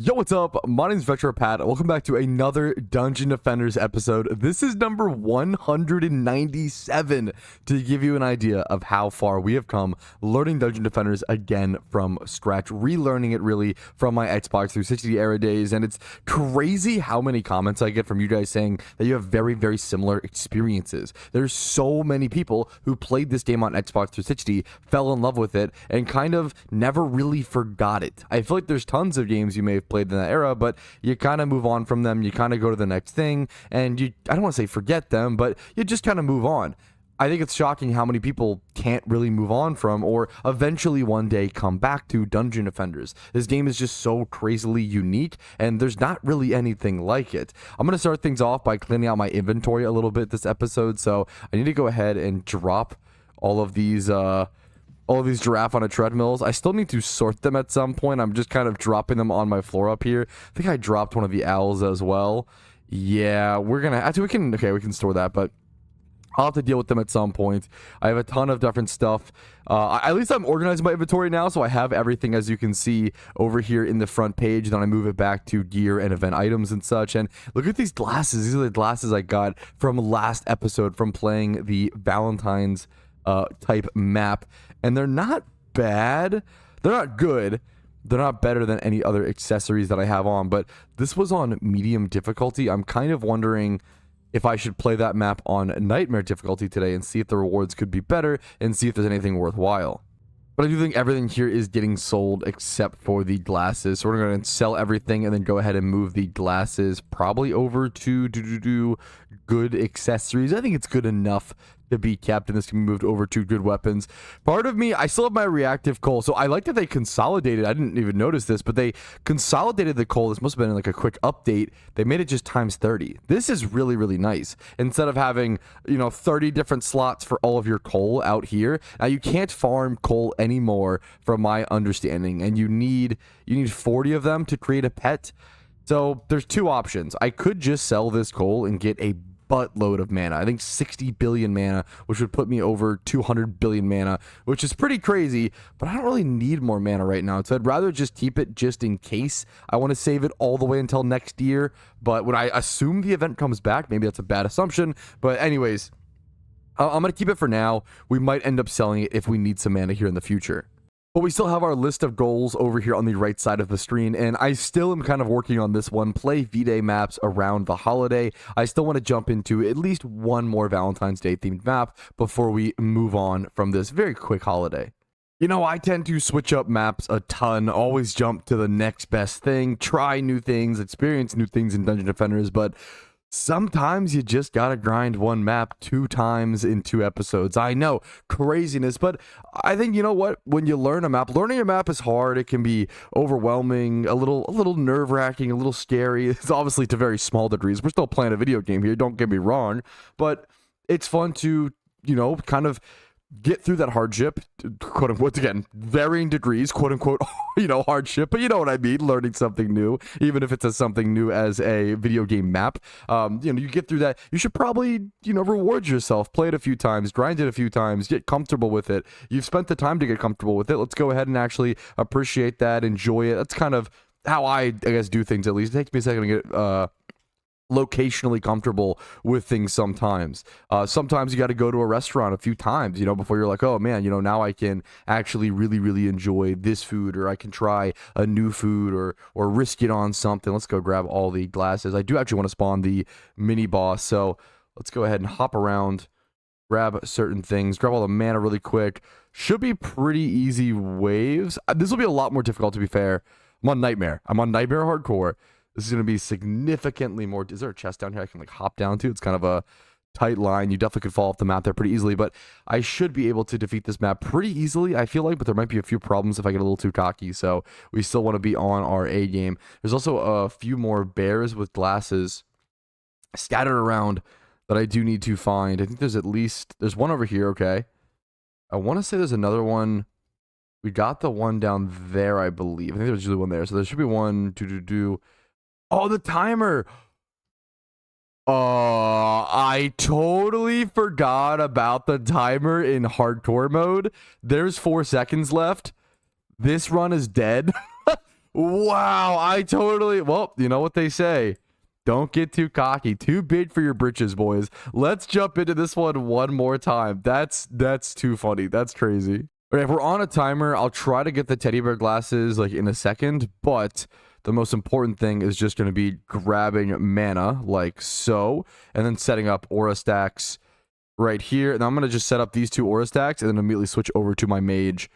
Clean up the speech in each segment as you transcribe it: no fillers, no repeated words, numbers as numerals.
Yo, what's up? My name's VeteranPat. Welcome back to another Dungeon Defenders episode. This is number 197 to give you an idea of how far we have come learning Dungeon Defenders again from scratch, relearning it really from my Xbox 360 era days. And it's crazy how many comments I get from you guys saying that you have very, very similar experiences. There's so many people who played this game on Xbox 360, fell in love with it, and kind of never really forgot it. I feel like there's tons of games you may have played in that era, but you kind of move on from them, you kind of go to the next thing, and I don't want to say forget them, but you just kind of move on. I think it's shocking how many people can't really move on from or eventually one day come back to Dungeon Defenders. This game is just so crazily unique, and there's not really anything like it. I'm going to start things off by cleaning out my inventory a little bit this episode, so I need to go ahead and drop all of these giraffe on a treadmills. I still need to sort them at some point. I'm just kind of dropping them on my floor up here. I think I dropped one of the owls as well. Yeah, we're gonna actually we can store that, but I'll have to deal with them at some point. I have a ton of different stuff. At least I'm organizing my inventory now, so I have everything, as you can see, over here in the front page. Then I move it back to gear and event items and such. And look at these glasses. These are the glasses I got from last episode from playing the Valentine's type map. And they're not bad. They're not good. They're not better than any other accessories that I have on. But this was on medium difficulty. I'm kind of wondering if I should play that map on nightmare difficulty today and see if the rewards could be better and see if there's anything worthwhile. But I do think everything here is getting sold except for the glasses. So we're going to sell everything and then go ahead and move the glasses probably over to good accessories. I think it's good enough to be kept, and this can be moved over to good weapons. Part of me, I still have my reactive coal, so I like that they consolidated. I didn't even notice this, but they consolidated the coal. This must have been like a quick update. They made it just times 30. This is really, really nice. Instead of having 30 different slots for all of your coal out here, now you can't farm coal anymore from my understanding, and you need 40 of them to create a pet. So there's two options. I could just sell this coal and get a buttload of mana. I think 60 billion mana, which would put me over 200 billion mana, which is pretty crazy, but I don't really need more mana right now, so I'd rather just keep it just in case. I want to save it all the way until next year, but when I assume the event comes back, maybe that's a bad assumption, but anyways, I'm going to keep it for now. We might end up selling it if we need some mana here in the future. But we still have our list of goals over here on the right side of the screen, and I still am kind of working on this one, play V-Day maps around the holiday. I still want to jump into at least one more Valentine's Day themed map before we move on from this very quick holiday. I tend to switch up maps a ton, always jump to the next best thing, try new things, experience new things in Dungeon Defenders, but sometimes you just gotta grind one map 2 times in 2 episodes. I know, craziness, but I think, you know what, when you learn a map, learning a map is hard. It can be overwhelming, a little nerve-wracking, a little scary. It's obviously to very small degrees. We're still playing a video game here, don't get me wrong, but it's fun to, kind of get through that hardship, quote unquote, again, varying degrees, quote unquote, hardship, but you know what I mean, learning something new, even if it's something new as a video game map. You get through that. You should probably, reward yourself, play it a few times, grind it a few times, get comfortable with it. You've spent the time to get comfortable with it. Let's go ahead and actually appreciate that, enjoy it. That's kind of how I guess, do things, at least. It takes me a second to get, locationally comfortable with things sometimes. Sometimes you got to go to a restaurant a few times, before you're like, oh man, now I can actually really, really enjoy this food, or I can try a new food, or risk it on something. Let's go grab all the glasses. I do actually want to spawn the mini boss, so let's go ahead and hop around, grab certain things, grab all the mana really quick. Should be pretty easy waves. This will be a lot more difficult, to be fair. I'm on Nightmare Hardcore. This is going to be significantly more. Is there a chest down here I can hop down to? It's kind of a tight line. You definitely could fall off the map there pretty easily, but I should be able to defeat this map pretty easily, I feel like, but there might be a few problems if I get a little too cocky, so we still want to be on our A game. There's also a few more bears with glasses scattered around that I do need to find. I think there's one over here, okay. I want to say there's another one. We got the one down there, I believe. I think there's usually one there, so there should be one. Oh, the timer. I totally forgot about the timer in hardcore mode. There's 4 seconds left. This run is dead. Wow, I totally, well, you know what they say. Don't get too cocky. Too big for your britches, boys. Let's jump into this one more time. That's too funny. That's crazy. Okay, if we're on a timer, I'll try to get the teddy bear glasses like in a second, but the most important thing is just going to be grabbing mana like so, and then setting up aura stacks right here. And I'm going to just set up these 2 aura stacks and then immediately switch over to my mage.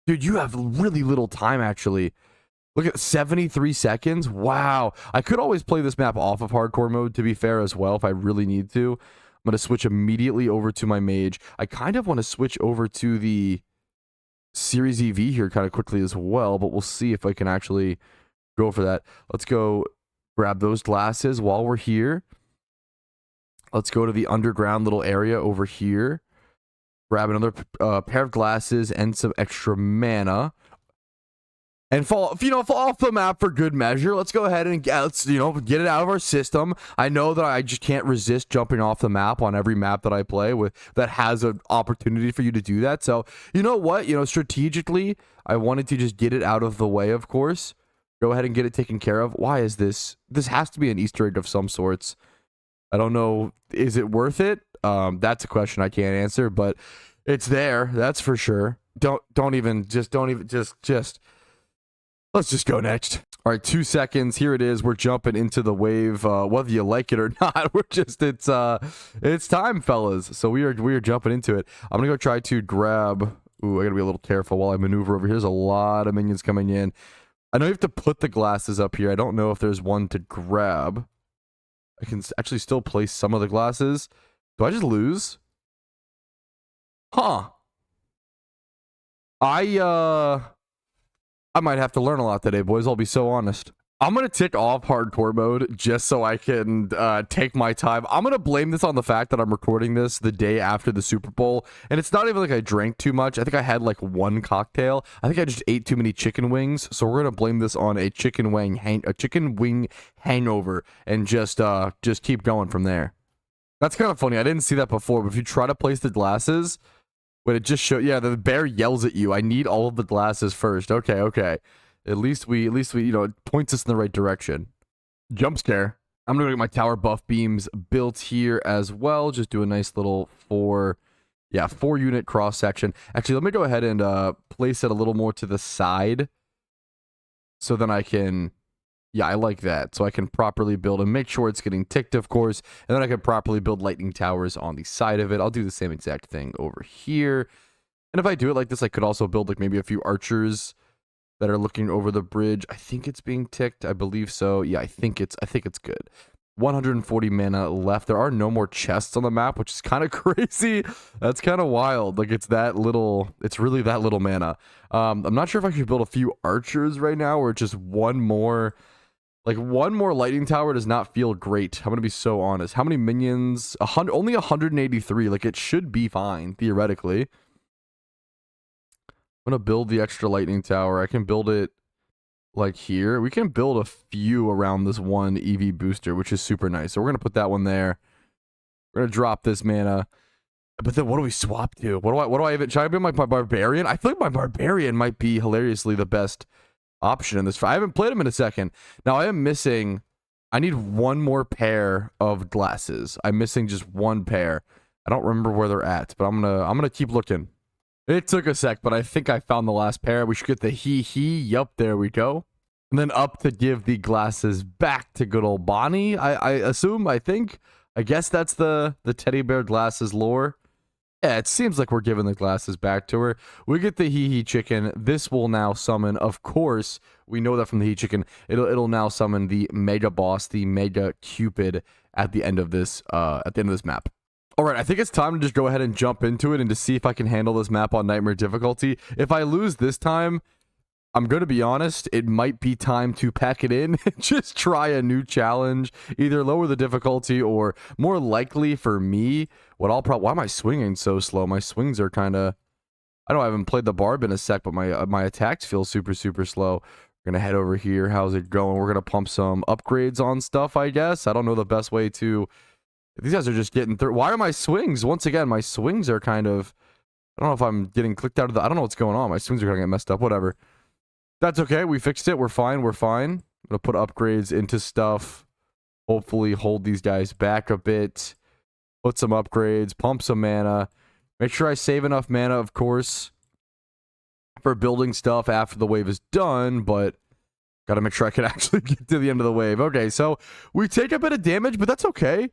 Dude, you have really little time actually. Look at 73 seconds. Wow. I could always play this map off of hardcore mode, to be fair, as well, if I really need to. I'm going to switch immediately over to my mage. I kind of want to switch over to the Series EV here kind of quickly as well, but we'll see if I can actually go for that. Let's go grab those glasses while we're here. Let's go to the underground little area over here. Grab another pair of glasses and some extra mana. And fall off the map for good measure. Let's go ahead and get it out of our system. I know that I just can't resist jumping off the map on every map that I play with that has an opportunity for you to do that. So, you know what? Strategically, I wanted to just get it out of the way, of course. Go ahead and get it taken care of. Why is this? This has to be an Easter egg of some sorts. I don't know. Is it worth it? That's a question I can't answer, but it's there. That's for sure. Don't even. Let's just go next. All right, 2 seconds. Here it is. We're jumping into the wave. Whether you like it or not, it's time, fellas. So we are jumping into it. I'm gonna go try to grab. Ooh, I gotta be a little careful while I maneuver over here. There's a lot of minions coming in. I know you have to put the glasses up here. I don't know if there's one to grab. I can actually still place some of the glasses. Do I just lose? Huh. I might have to learn a lot today, boys. I'll be so honest. I'm going to tick off hardcore mode just so I can take my time. I'm going to blame this on the fact that I'm recording this the day after the Super Bowl. And it's not even like I drank too much. I think I had like 1 cocktail. I think I just ate too many chicken wings. So we're going to blame this on a chicken wing hangover and just keep going from there. That's kind of funny. I didn't see that before. But if you try to place the glasses... When it just showed, yeah, the bear yells at you. I need all of the glasses first. Okay. At least we, it points us in the right direction. Jump scare. I'm gonna get my tower buff beams built here as well. Just do a nice little 4 unit cross section. Actually, let me go ahead and place it a little more to the side, so then I can. Yeah, I like that. So I can properly build and make sure it's getting ticked, of course. And then I can properly build lightning towers on the side of it. I'll do the same exact thing over here. And if I do it like this, I could also build like maybe a few archers that are looking over the bridge. I think it's being ticked. I believe so. Yeah, I think it's good. 140 mana left. There are no more chests on the map, which is kind of crazy. That's kind of wild. Like it's really that little mana. I'm not sure if I should build a few archers right now or just one more. Like, one more lightning tower does not feel great. I'm going to be so honest. How many minions? Only 183. Like, it should be fine, theoretically. I'm going to build the extra lightning tower. I can build it, like, here. We can build a few around this one EV booster, which is super nice. So we're going to put that one there. We're going to drop this mana. But then what do we swap to? What do I even... Should I be my barbarian? I feel like my barbarian might be hilariously the best option in this. I haven't played him in a second. Now I am missing. I need 1 more pair of glasses. I'm missing just 1 pair. I don't remember where they're at, but I'm gonna keep looking. It took a sec, but I think I found the last pair. We should get the he. Yup, there we go. And then up to give the glasses back to good old Bonnie. I guess that's the teddy bear glasses lore. Yeah, it seems like we're giving the glasses back to her. We get the he chicken. This will now summon, of course, we know that from the he chicken. It'll now summon the mega boss, the mega Cupid at the end of this map. All right, I think it's time to just go ahead and jump into it and to see if I can handle this map on nightmare difficulty. If I lose this time, I'm going to be honest, it might be time to pack it in and just try a new challenge, either lower the difficulty or more likely for me, why am I swinging so slow? My swings are kind of, I haven't played the barb in a sec, but my attacks feel super slow. We're going to head over here. How's it going? We're going to pump some upgrades on stuff, I guess. I don't know the best way to, these guys are just getting through. Why are my swings? Once again, my swings are kind of, I don't know if I'm getting clicked out of I don't know what's going on. My swings are going to get messed up, whatever. That's okay. We fixed it. We're fine. We're fine. I'm gonna put upgrades into stuff. Hopefully hold these guys back a bit. Put some upgrades. Pump some mana. Make sure I save enough mana, of course, for building stuff after the wave is done, but gotta make sure I can actually get to the end of the wave. Okay, so we take a bit of damage, but that's okay.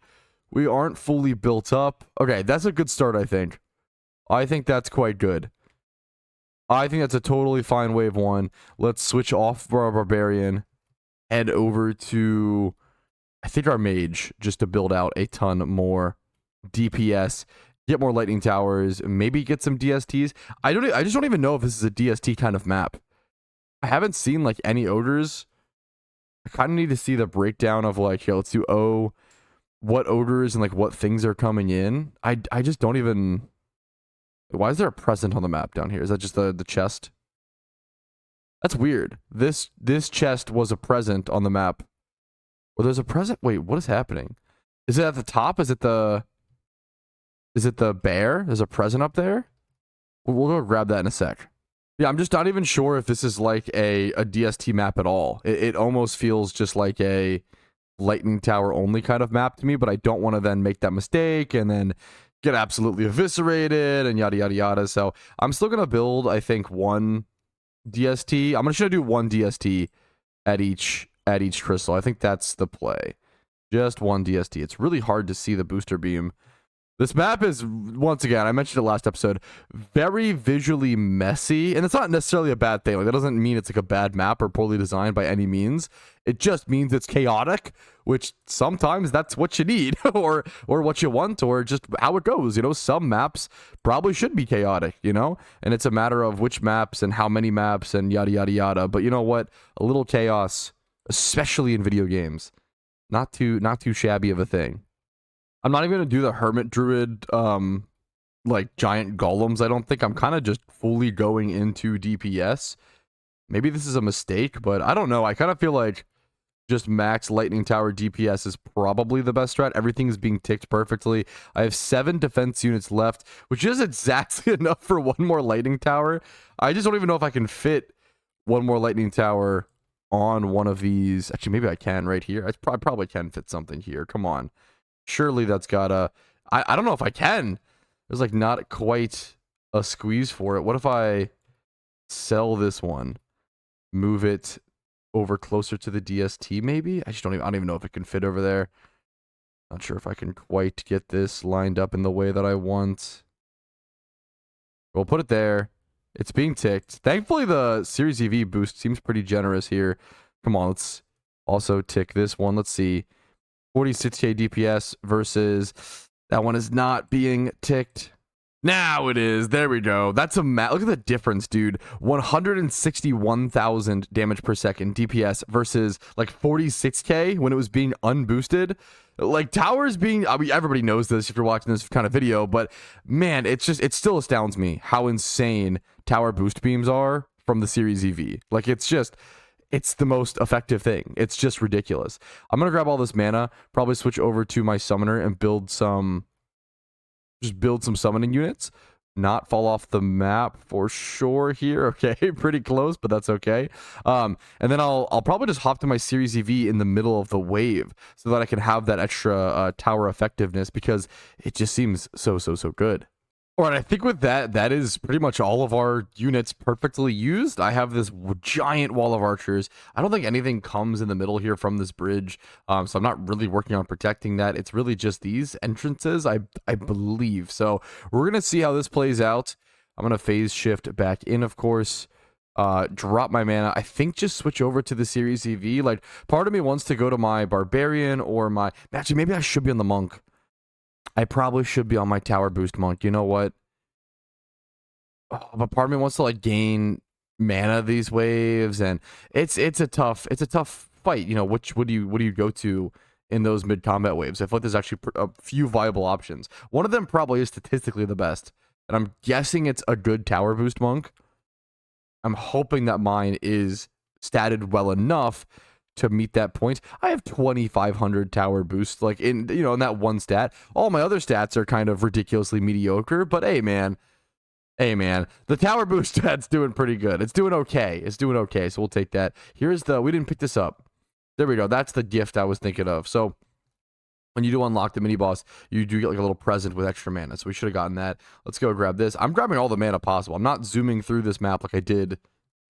We aren't fully built up. Okay, that's a good start, I think. I think that's quite good. I think that's a totally fine wave 1. Let's switch off for our Barbarian. Head over to, I think, our Mage, just to build out a ton more DPS. Get more Lightning Towers. Maybe get some DSTs. I just don't even know if this is a DST kind of map. I haven't seen, like, any odors. I kind of need to see the breakdown of, like, here, let's do O. What odors and, like, what things are coming in. I just don't even... Why is there a present on the map down here? Is that just the chest? That's weird. This chest was a present on the map. Well, there's a present. Wait, what is happening? Is it at the top? Is it the bear? There's a present up there? We'll go grab that in a sec. Yeah, I'm just not even sure if this is like a DST map at all. It almost feels just like a Lightning Tower only kind of map to me, but I don't want to then make that mistake and then get absolutely eviscerated and yada yada yada. So I'm still gonna build, I think, 1 DST. I'm gonna do 1 DST at each crystal. I think that's the play. Just 1 DST. It's really hard to see the booster beam. This map is, once again, I mentioned it last episode, very visually messy, and it's not necessarily a bad thing. Like, that doesn't mean it's like a bad map or poorly designed by any means. It just means it's chaotic, which sometimes that's what you need, or what you want, or just how it goes. You know, some maps probably should be chaotic, you know, and it's a matter of which maps and how many maps and yada yada yada. But you know what? A little chaos, especially in video games, not too shabby of a thing. I'm not even gonna do the Hermit Druid, like, giant golems. I don't think. I'm kind of just fully going into DPS. Maybe this is a mistake, but I don't know. I kind of feel like just max Lightning Tower DPS is probably the best strat. Everything is being ticked perfectly. I have 7 defense units left, which is exactly enough for 1 more Lightning Tower. I just don't even know if I can fit 1 more Lightning Tower on one of these. Actually, maybe I can right here. I probably can fit something here. Come on. Surely that's gotta... I don't know if I can. There's, like, not quite a squeeze for it. What if I sell this one? Move it over closer to the DST, maybe? I don't even know if it can fit over there. Not sure if I can quite get this lined up in the way that I want. We'll put it there. It's being ticked. Thankfully, the Series EV boost seems pretty generous here. Come on, let's also tick this one. Let's see. 46k DPS versus that one is not being ticked. Now it is. There we go. That's a look at the difference, dude. 161,000 damage per second DPS versus like 46k when it was being unboosted. Like, towers being, I mean, everybody knows this if you're watching this kind of video, but man, it still astounds me how insane tower boost beams are from the Series EV. Like, it's the most effective thing. It's just ridiculous. I'm going to grab all this mana, probably switch over to my summoner and build some summoning units. Not fall off the map for sure here. Okay, pretty close, but that's okay. And then I'll probably just hop to my Series EV in the middle of the wave so that I can have that extra tower effectiveness, because it just seems so good. All right, I think with that is pretty much all of our units perfectly used. I have this giant wall of archers. I don't think anything comes in the middle here from this bridge, so I'm not really working on protecting that. It's really just these entrances, I believe. So we're going to see how this plays out. I'm going to phase shift back in, of course. Drop my mana. I think just switch over to the Series EV. Like, part of me wants to go to my Barbarian or my... Actually, maybe I should be on the Monk. I probably should be on my tower boost Monk. You know what? Oh, but part of me wants to, like, gain mana these waves, and it's a tough fight. You know, what do you go to in those mid combat waves? I feel like there's actually a few viable options. One of them probably is statistically the best, and I'm guessing it's a good tower boost Monk. I'm hoping that mine is statted well enough to meet that point. I have 2,500 tower boost, like, in that one stat. All my other stats are kind of ridiculously mediocre, but hey, man, Hey, man, the tower boost stat's doing pretty good. It's doing okay. It's doing okay, so we'll take that. Here's the... We didn't pick this up. There we go. That's the gift I was thinking of. So when you do unlock the mini-boss, you do get like a little present with extra mana, so we should have gotten that. Let's go grab this. I'm grabbing all the mana possible. I'm not zooming through this map like I did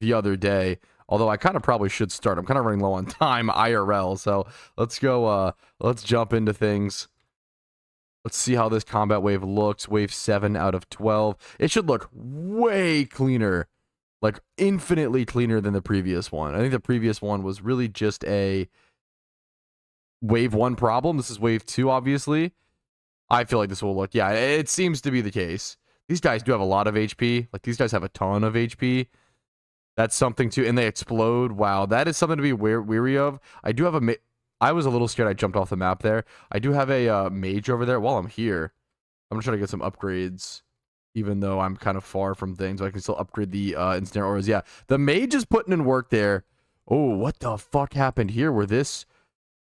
the other day, although I kind of probably should start. I'm kind of running low on time IRL, so let's go, let's jump into things. Let's see how this combat wave looks. Wave 7 out of 12. It should look way cleaner, like infinitely cleaner than the previous one. I think the previous one was really just a wave 1 problem. This is wave 2, obviously. I feel like this will look, yeah, it seems to be the case. These guys do have a lot of HP. Like, these guys have a ton of HP. That's something too, and they explode. Wow, that is something to be weary of. I do have a... I was a little scared I jumped off the map there. I do have a mage over there. While I'm here, I'm going to try to get some upgrades, even though I'm kind of far from things. So I can still upgrade the ensnare auras. Yeah, the mage is putting in work there. Oh, what the fuck happened here where this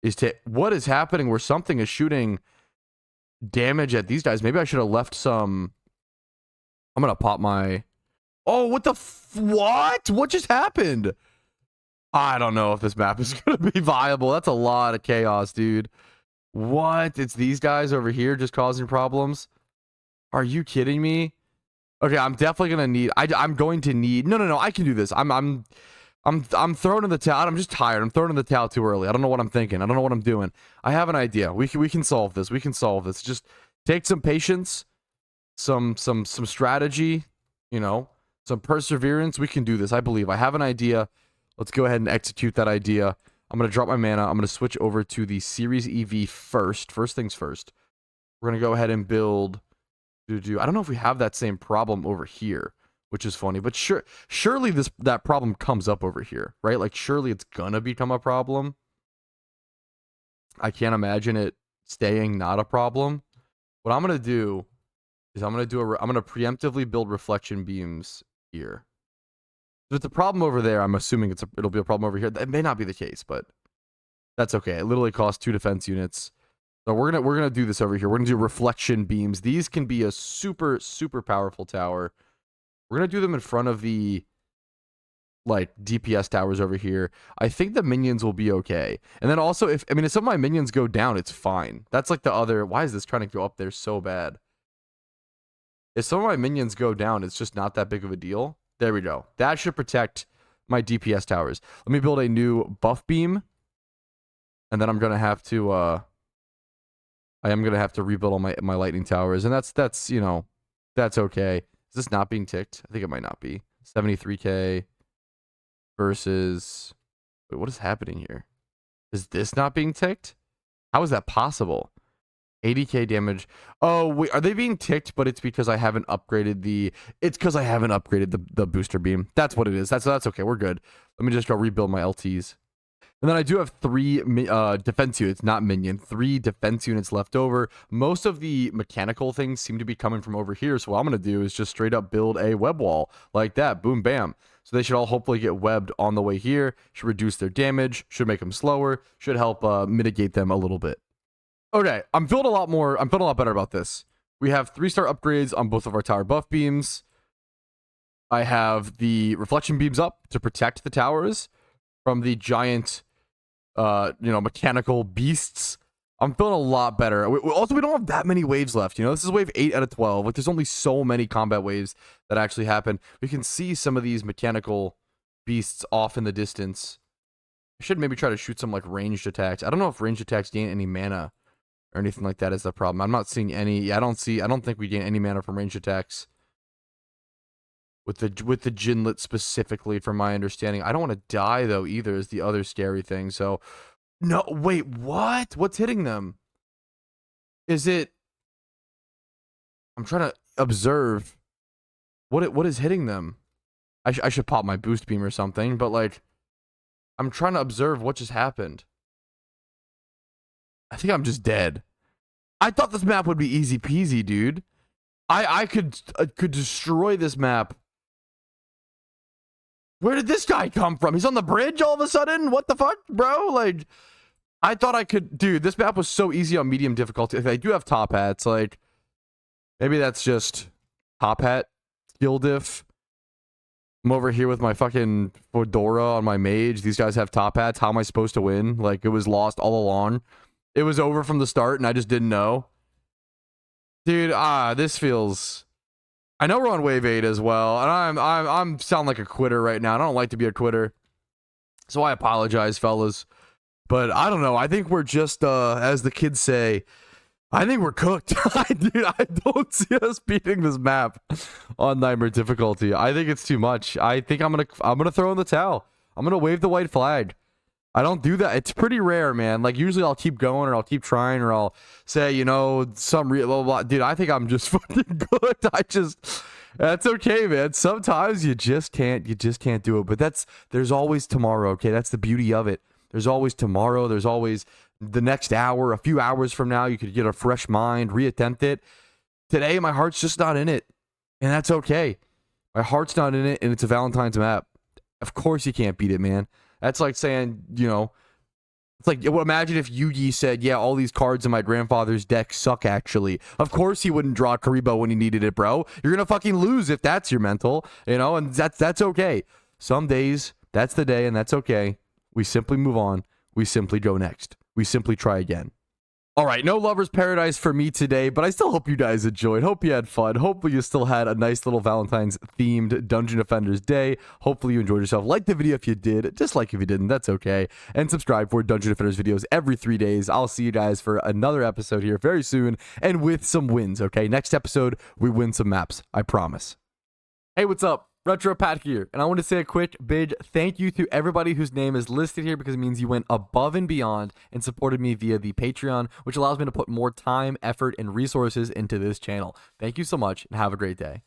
is... What is happening where something is shooting damage at these guys? Maybe I should have left some... I'm going to pop my... Oh, what the... What? What just happened? I don't know if this map is going to be viable. That's a lot of chaos, dude. What? It's these guys over here just causing problems? Are you kidding me? Okay, I'm definitely going to need... I'm going to need... No, I can do this. I'm throwing in the towel. I'm just tired. I'm throwing in the towel too early. I don't know what I'm thinking. I don't know what I'm doing. I have an idea. We can solve this. We can solve this. Just take some patience, some strategy, you know, some perseverance. We can do this. I believe. I have an idea. Let's go ahead and execute that idea. I'm going to drop my mana. I'm going to switch over to the Series EV first. First things first. We're going to go ahead and build... I don't know if we have that same problem over here, which is funny. But surely that problem comes up over here, right? Like, surely it's going to become a problem. I can't imagine it staying not a problem. What I'm going to do is I'm going to preemptively build reflection beams here. If it's a problem over there, I'm assuming it'll be a problem over here. That may not be the case, but that's okay. It literally costs 2 defense units. So we're gonna do this over here. We're gonna do reflection beams. These can be a super powerful tower. We're gonna do them in front of the like DPS towers over here. I think the minions will be okay. And then also, if some of my minions go down, it's fine. That's like the other... Why is this trying to go up there so bad? If some of my minions go down, it's just not that big of a deal. There we go. That should protect my DPS towers. Let me build a new buff beam. And then I'm going to have to... I am going to have to rebuild all my lightning towers. And that's, you know, that's okay. Is this not being ticked? I think it might not be. 73k versus... Wait, what is happening here? Is this not being ticked? How is that possible? 80k damage. Oh, wait, are they being ticked? But it's because I haven't upgraded the... It's because I haven't upgraded the booster beam. That's what it is. That's okay. We're good. Let me just go rebuild my LTs. And then I do have 3 defense units, not minion. 3 defense units left over. Most of the mechanical things seem to be coming from over here. So what I'm going to do is just straight up build a web wall like that. Boom, bam. So they should all hopefully get webbed on the way here. Should reduce their damage. Should make them slower. Should help mitigate them a little bit. Okay, I'm feeling a lot better about this. We have 3-star upgrades on both of our tower buff beams. I have the reflection beams up to protect the towers from the giant, mechanical beasts. I'm feeling a lot better. Also, we don't have that many waves left. You know, this is wave 8 out of 12. Like, there's only so many combat waves that actually happen. We can see some of these mechanical beasts off in the distance. I should maybe try to shoot some, like, ranged attacks. I don't know if ranged attacks gain any mana or anything like that is the problem. I'm not seeing any. I don't think we gain any mana from ranged attacks with the Jinlet specifically, from my understanding. I don't want to die though either, is the other scary thing. So no, wait, what? What's hitting them? Is it... I'm trying to observe what is hitting them. I should pop my boost beam or something, but like, I'm trying to observe what just happened. I think I'm just dead. I thought this map would be easy peasy, dude. I could destroy this map. Where did this guy come from? He's on the bridge all of a sudden? What the fuck, bro? Like, I thought I could... Dude, this map was so easy on medium difficulty. I do have top hats. Like, maybe that's just top hat skill diff. I'm over here with my fucking fedora on my mage. These guys have top hats. How am I supposed to win? Like, it was lost all along. It was over from the start, and I just didn't know. Dude, this feels... I know we're on wave 8 as well, and I'm sound like a quitter right now. I don't like to be a quitter. So I apologize, fellas. But I don't know. I think we're just, as the kids say, I think we're cooked. Dude, I don't see us beating this map on Nightmare difficulty. I think it's too much. I think I'm gonna throw in the towel. I'm gonna wave the white flag. I don't do that. It's pretty rare, man. Like, usually I'll keep going, or I'll keep trying, or I'll say, you know, some real blah, blah, blah. Dude, I think I'm just fucking good. That's okay, man. Sometimes you just can't do it. But there's always tomorrow, okay? That's the beauty of it. There's always tomorrow. There's always the next hour. A few hours from now, you could get a fresh mind, reattempt it. Today, my heart's just not in it. And that's okay. My heart's not in it, and it's a Valentine's map. Of course you can't beat it, man. That's like saying, you know, it's like, well, imagine if Yugi said, yeah, all these cards in my grandfather's deck suck, actually. Of course he wouldn't draw Karibo when he needed it, bro. You're going to fucking lose if that's your mental, you know, and that's okay. Some days, that's the day, and that's okay. We simply move on. We simply go next. We simply try again. All right, no Lover's Paradise for me today, but I still hope you guys enjoyed. Hope you had fun. Hopefully you still had a nice little Valentine's themed Dungeon Defenders day. Hopefully you enjoyed yourself. Like the video if you did. Dislike if you didn't. That's okay. And subscribe for Dungeon Defenders videos every 3 days. I'll see you guys for another episode here very soon, and with some wins, okay? Next episode, we win some maps. I promise. Hey, what's up? Retro Pat here, and I want to say a quick big thank you to everybody whose name is listed here, because it means you went above and beyond and supported me via the Patreon, which allows me to put more time, effort, and resources into this channel. Thank you so much, and have a great day.